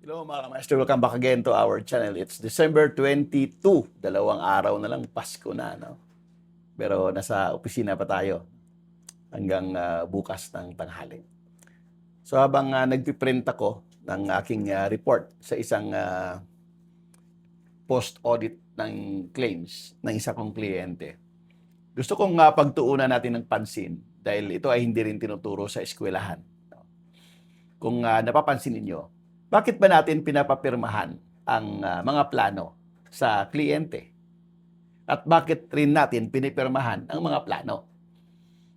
Hello mga ka-master, welcome back again to our channel. It's December 22, dalawang araw na lang, Pasko na, no? Pero nasa opisina pa tayo hanggang bukas ng tanghali. So habang nagpiprint ako ng aking report sa isang post-audit ng claims ng isa kong kliyente, gusto kong pagtuunan natin ng pansin dahil ito ay hindi rin tinuturo sa eskwelahan. No? Kung napapansin ninyo, bakit ba natin pinapapirmahan ang mga plano sa kliyente? At bakit rin natin pinipirmahan ang mga plano?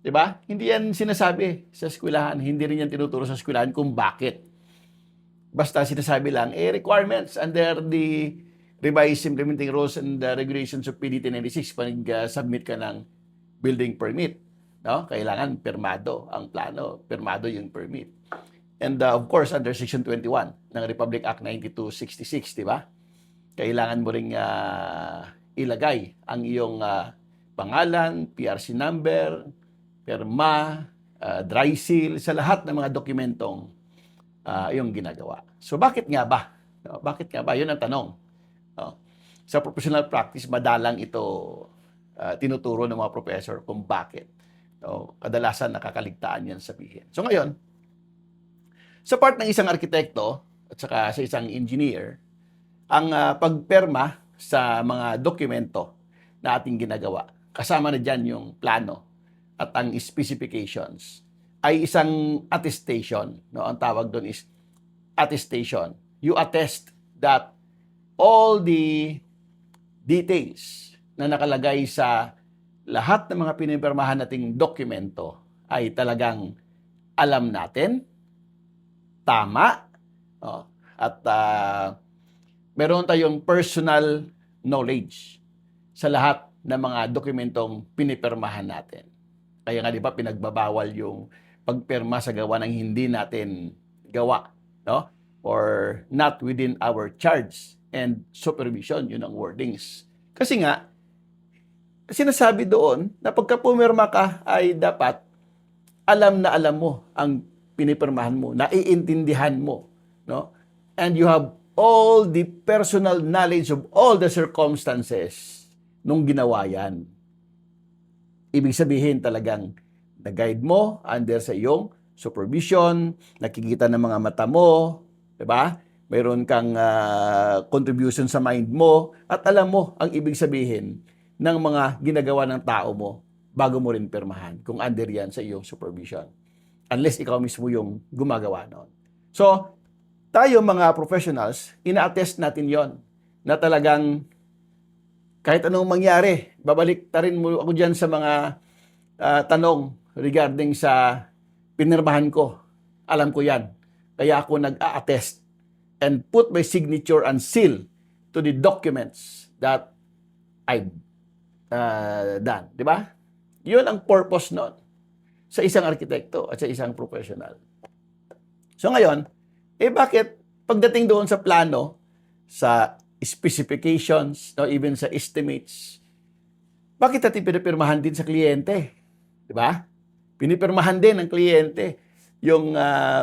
'Di ba? Hindi yan sinasabi sa eskwelahan, hindi rin yan tinuturo sa eskwelahan kung bakit. Basta sinasabi lang, requirements under the revised implementing rules and regulations of PDT 96 pag submit ka ng building permit. No? Kailangan pirmado ang plano, pirmado yung permit. And of course, under Section 21 ng Republic Act 9266, di ba? Kailangan mo ring ilagay ang iyong pangalan, PRC number, perma, dry seal, sa lahat ng mga dokumentong iyong ginagawa. So bakit nga ba? No? Bakit nga ba? Yun ang tanong. No? Sa professional practice, madalang ito tinuturo ng mga professor kung bakit. No? Kadalasan nakakaligtaan yan sabihin. So ngayon, sa part ng isang arkitekto at saka sa isang engineer, ang pagperma sa mga dokumento na ating ginagawa, kasama na dyan yung plano at ang specifications, ay isang attestation. No? Ang tawag doon is attestation. You attest that all the details na nakalagay sa lahat ng mga pinipirmahan nating dokumento ay talagang alam natin, tama, at meron tayong personal knowledge sa lahat ng mga dokumentong pinipirmahan natin. Kaya nga, di ba, pinagbabawal yung pagpirma sa gawa ng hindi natin gawa, no? Or not within our charge and supervision, yun ang wordings. Kasi nga, sinasabi doon na pagka pumirma ka ay dapat alam na alam mo ang pinipirmahan mo, naiintindihan mo, no? And you have all the personal knowledge of all the circumstances nung ginawa yan. Ibig sabihin talagang na-guide mo under sa iyong supervision, nakikita ng mga mata mo, di ba? Mayroon kang contribution sa mind mo at alam mo ang ibig sabihin ng mga ginagawa ng tao mo bago mo rin pirmahan kung under yan sa iyong supervision. Unless ikaw mismo yung gumagawa noon. So, tayo mga professionals, ina-attest natin yon na talagang kahit anong mangyari, babalik ta rin mo ako dyan sa mga tanong regarding sa pinirmahan ko. Alam ko yan. Kaya ako nag-a-attest and put my signature and seal to the documents that I've done. Di ba? Yun ang purpose noon sa isang arkitekto at sa isang professional. So ngayon, bakit pagdating doon sa plano, sa specifications, no, even sa estimates, bakit natin pinipirmahan din sa kliyente? Di ba? Pinipirmahan din ng kliyente yung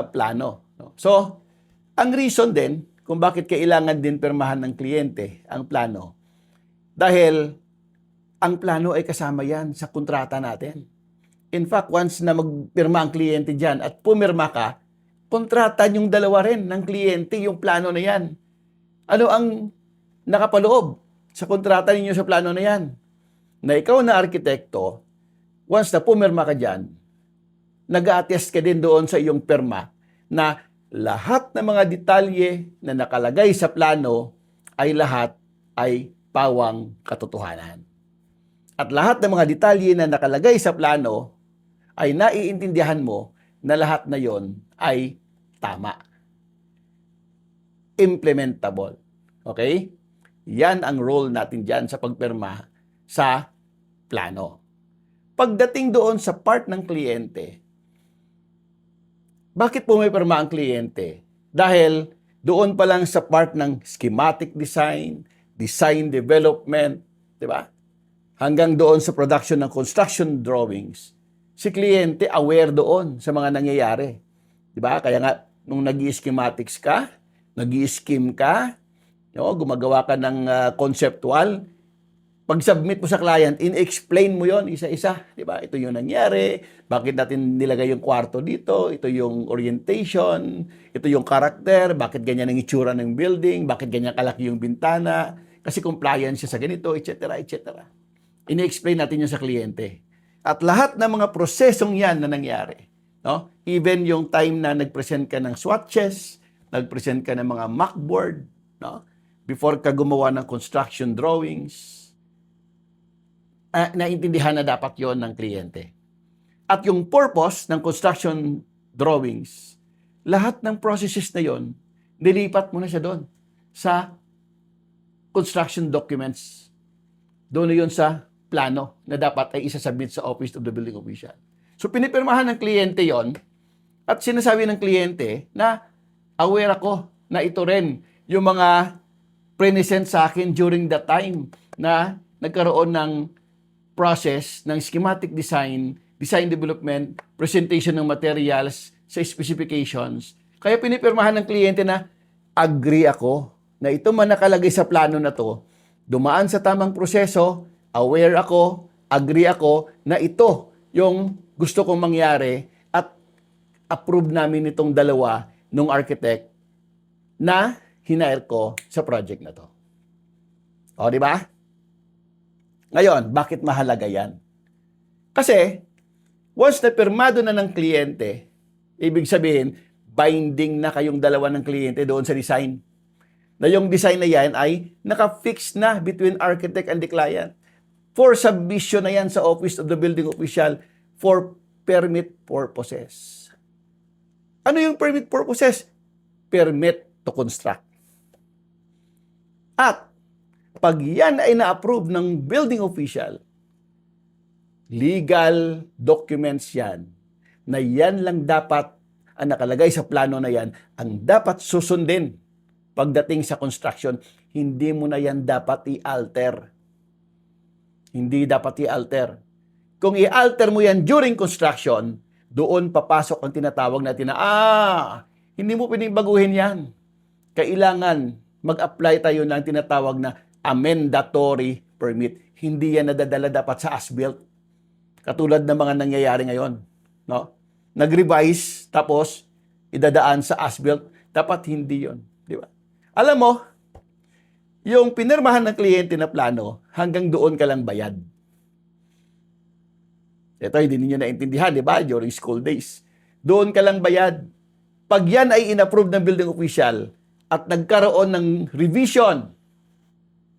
plano. No? So, ang reason din kung bakit kailangan din pirmahan ng kliyente ang plano, dahil ang plano ay kasama yan sa kontrata natin. In fact, once na magpirma ang kliyente dyan at pumirma ka, kontrata yung dalawa rin ng kliyente yung plano na yan. Ano ang nakapaloob sa kontrata ninyo sa plano na yan? Na ikaw na arkitekto, once na pumirma ka dyan, nag-attest ka din doon sa iyong pirma na lahat ng mga detalye na nakalagay sa plano ay lahat ay pawang katotohanan. At lahat ng mga detalye na nakalagay sa plano ay naiintindihan mo na lahat na yon ay tama. Implementable. Okay? Yan ang role natin dyan sa pagpirma sa plano. Pagdating doon sa part ng kliyente, bakit pumipirma ang kliyente? Dahil doon pa lang sa part ng schematic design, design development, di ba? Hanggang doon sa production ng construction drawings, si kliyente aware doon sa mga nangyayari. Di ba? Kaya nga, nung nag-schematics ka, Nag-i-scheme ka, no? Gumagawa ka ng conceptual. Pag-submit mo sa client, in-explain mo yon isa-isa. Di ba? Ito yung nangyari, bakit natin nilagay yung kwarto dito, ito yung orientation, ito yung character, bakit ganyan ang itsura ng building, bakit ganyan kalaki yung bintana, kasi compliance siya sa ganito, etc. etc. Ini-explain natin yun sa kliyente. At lahat ng mga prosesong yan na nangyari, no? Even yung time na nag-present ka ng swatches, nag-present ka ng mga mockboard, no? Before ka gumawa ng construction drawings, naintindihan na dapat yon ng kliyente. At yung purpose ng construction drawings, lahat ng processes na yon, nilipat mo na siya doon sa construction documents. Doon na yun sa plano na dapat ay isasubmit sa Office of the Building Official. So pinipirmahan ng kliyente yon at sinasabi ng kliyente na aware ako na ito rin yung mga present sa akin during the time na nagkaroon ng process ng schematic design, design development, presentation ng materials sa specifications. Kaya pinipirmahan ng kliyente na agree ako na ito man nakalagay sa plano na to, dumaan sa tamang proseso, aware ako, agree ako na ito yung gusto kong mangyari at approve namin itong dalawa ng architect na hinire ko sa project na to. O, di ba? Ngayon, bakit mahalaga yan? Kasi, once na pirmado na ng kliyente, ibig sabihin, binding na kayong dalawa ng kliyente doon sa design. Na yung design na yan ay naka-fix na between architect and the client. For submission na yan sa Office of the Building Official for permit purposes. Ano yung permit purposes? Permit to construct. At pag yan ay na-approve ng building official, legal documents yan, na yan lang dapat ang nakalagay sa plano na yan, ang dapat susundin pagdating sa construction. Hindi mo na yan dapat i-alter. Hindi dapat i-alter. Kung i-alter mo yan during construction, doon papasok ang tinatawag natin na, hindi mo pwedeng baguhin yan. Kailangan mag-apply tayo ng tinatawag na amendatory permit. Hindi yan nadadala dapat sa as-built. Katulad ng mga nangyayari ngayon. No? Nag-revise, tapos idadaan sa as-built. Dapat hindi yon, di ba? Alam mo, yung pinirmahan ng kliyente na plano, hanggang doon ka lang bayad. Ito, hindi ninyo naintindihan, di ba? During school days. Doon ka lang bayad. Pag yan ay inapprove ng building official at nagkaroon ng revision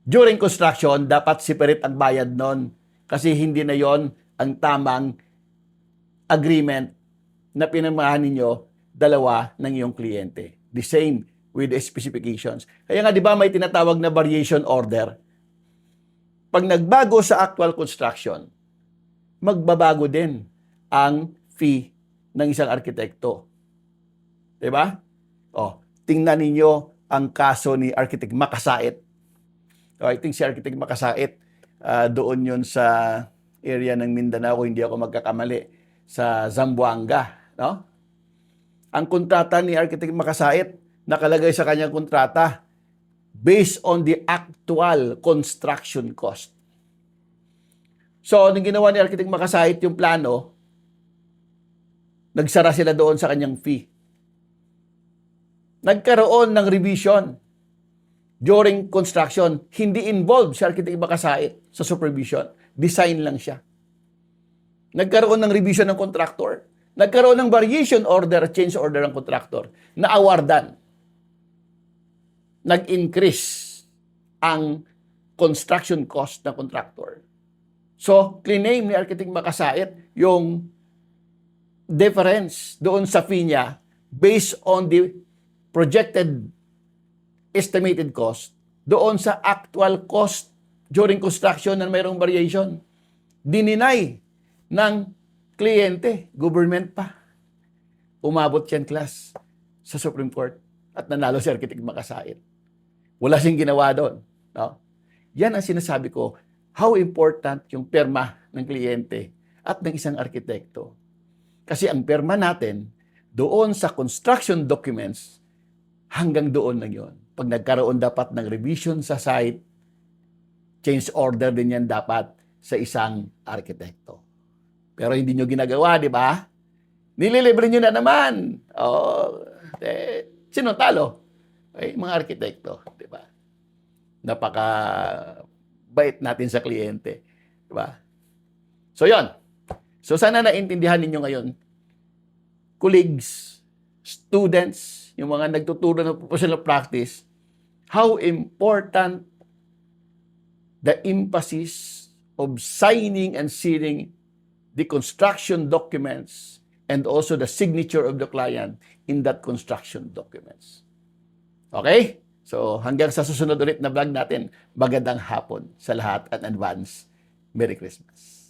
during construction, dapat separate ang bayad nun. Kasi hindi na yon ang tamang agreement na pinamahan ninyo dalawa ng iyong kliyente. The same with the specifications. Kaya nga, di ba, may tinatawag na variation order. Pag nagbago sa actual construction, magbabago din ang fee ng isang arkitekto. Di ba? Tingnan ninyo ang kaso ni Architect Makasait. I think si Architect Makasait, doon yun sa area ng Mindanao, kung hindi ako magkakamali, sa Zamboanga. No? Ang kontrata ni Architect Makasait, nakalagay sa kanyang kontrata, based on the actual construction cost. So, nung ginawa ni Architect Makasait yung plano, nagsara sila doon sa kanyang fee. Nagkaroon ng revision during construction. Hindi involved si Architect Makasait sa supervision. Design lang siya. Nagkaroon ng revision ng contractor. Nagkaroon ng variation order, change order ng contractor na awardan. Nag-increase ang construction cost ng contractor. So, claim ni Architect Makasait yung difference doon sa fee niya based on the projected estimated cost doon sa actual cost during construction na mayroong variation. Dininay ng kliyente, government pa. Umabot yan, class, sa Supreme Court at nanalo si Architect Makasait. Wala siyang ginawa doon. No? Yan ang sinasabi ko, how important yung perma ng kliyente at ng isang arkitekto. Kasi ang perma natin, doon sa construction documents, hanggang doon lang yun. Pag nagkaroon dapat ng revision sa site, change order din yan dapat sa isang arkitekto. Pero hindi nyo ginagawa, di ba? Nililibre nyo na naman. Sino talo? Mga arkitekto, di ba? Napaka bait natin sa kliyente, di ba? So, yon. So, sana naintindihan ninyo ngayon, colleagues, students, yung mga nagtuturo ng professional practice, how important the emphasis of signing and sealing the construction documents and also the signature of the client in that construction documents. Okay? So, hanggang sa susunod ulit na vlog natin, magandang hapon sa lahat at advance. Merry Christmas.